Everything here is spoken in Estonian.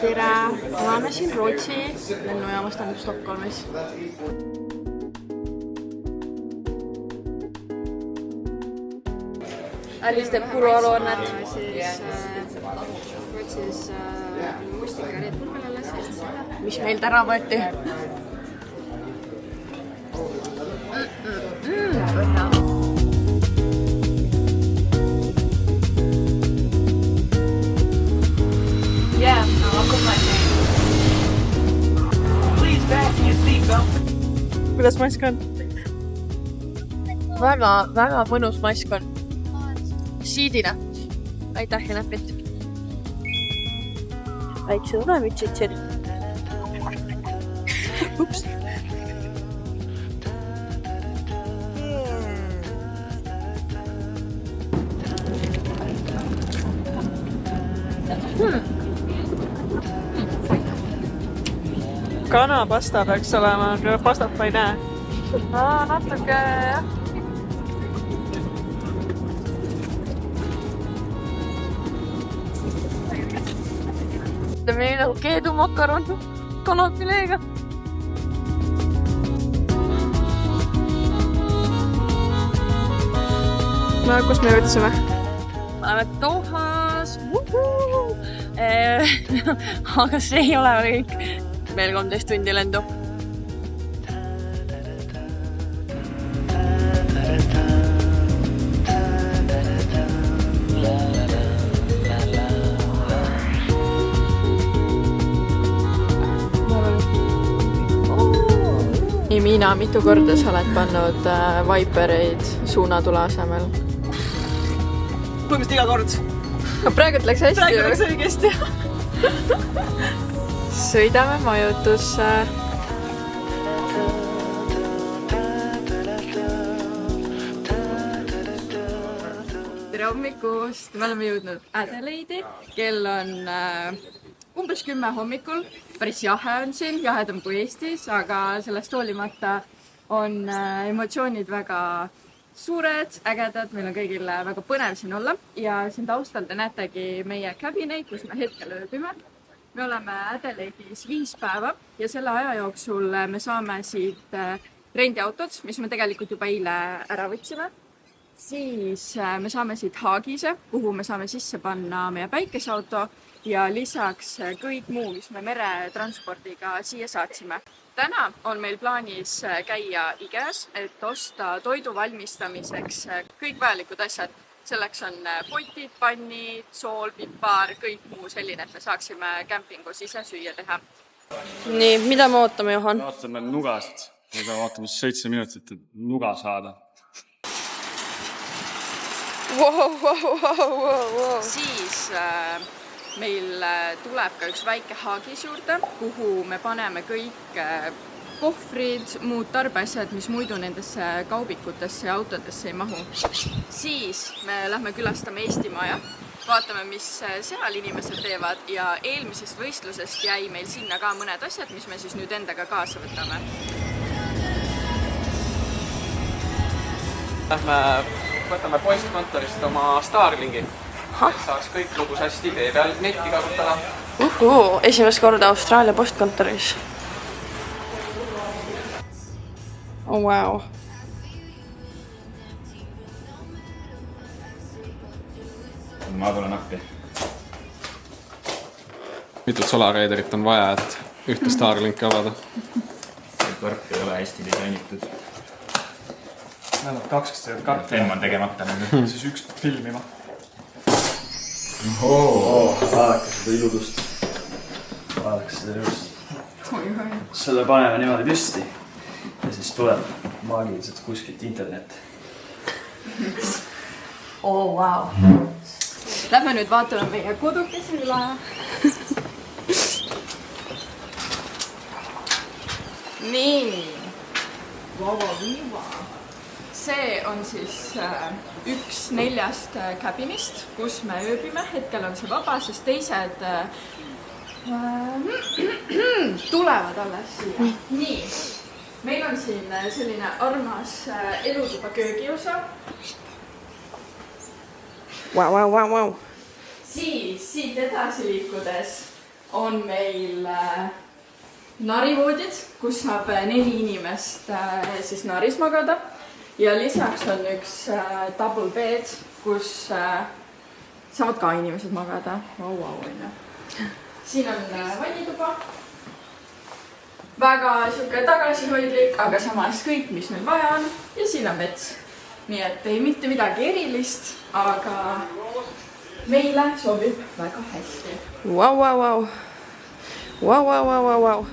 tere! Oleme siin Rootsi lennujaamas tähendab Stockholmis. Alice teeb kurualuannet. Rootsis mustikarid pulmelas. Mis meil täna võeti? Kuidas mask on? Väga mõnus mask on. Siidina. Aitäh ja näpid. Väikse unemütsid siin. Ups. Kanapasta peaks olema, aga pastat ma ei näe. Natuke jah. Meil nagu keedumakaron kanapileega. Kus me jõudsime? Oleme Dohas. Aga see ei ole kõik. Meil 13 tundi lendu. Miina, mitu korda sa oled pannud Vipereid suunatule asemel? Põhimõtteliselt iga kord. Praegu läks hästi. Praegu läks õigesti. Sõidame majutusse. Tere hommikust! Me oleme jõudnud Adelaide'i. Kell on umbes 10 hommikul. Päris jahe on siin, jahedam kui Eestis, aga sellest hoolimata on emotsioonid väga suured, ägedad, meil on kõigil väga põnev siin olla. Ja siin taustal te näetegi meie cabineid, kus me hetkel ööbime. Me oleme Adelaide'is 5 päeva ja selle aja jooksul me saame siit rendiautod, mis me tegelikult juba eile ära võtsime. Siis me saame siit Haagise, kuhu me saame sisse panna meie päikeseauto ja lisaks kõik muu, mis me meretranspordiga siia saatsime. Täna on meil plaanis käia IKEAs, et osta toidu valmistamiseks kõik vajalikud asjad. Selleks on potid, pannid, sool, pipar, kõik muu selline, et me saaksime kämpingus ise süüa teha. Nii, mida me ootame, Johan? Me ootame nugast. Me peame ootama 7 minutit, et nuga saada. Wow. Siis meil tuleb ka üks väike haagis juurde, kuhu me paneme kõik kohvrid, muud tarbeasjad, mis muidu nendesse kaubikutesse ja autodesse ei mahu. Siis me lähme külastame Eesti maja, vaatame, mis seal inimesed teevad ja eelmisest võistlusest jäi meil sinna ka mõned asjad, mis me siis nüüd endaga kaasa võtame. Võtame postkontorist oma Starlingi. Saaks kõik lugus hästi tee peal netti kasutada. Esimest korda Austraalia postkontoris. Oh, wow. Ma tulen appi. Mitut solareederit on vaja, et ühte Starlinki avada? See kõrk ei ole hästi disainitud. Nad on 2, kes teevad karti. Film on tegemata nüüd. Siis üks filmima. Vaadake seda iludust. Selle paneme niimoodi püsti ja siis tuleb maagiliselt kuskilt internet. Wow. Lähme nüüd vaatame meie kodukese üle. Nii. See on siis üks 4 cabinist, kus me ööbime. Hetkel on see vaba, sest teised tulevad alles siia. Nii. Meil on siin selline armas elutuba köögiosa. Wow. Siis siit edasi liikudes on meil narivoodid, kus saab 4 inimest siis naris magada. Ja lisaks on üks double bed, kus saavad ka inimesed magada. Siin on vannituba. Väga siuke tagasihoidlik, aga samas kõik, mis meil vaja on. Ja siin on vets. Nii et ei mitte midagi erilist, aga meile sobib väga hästi. Vau.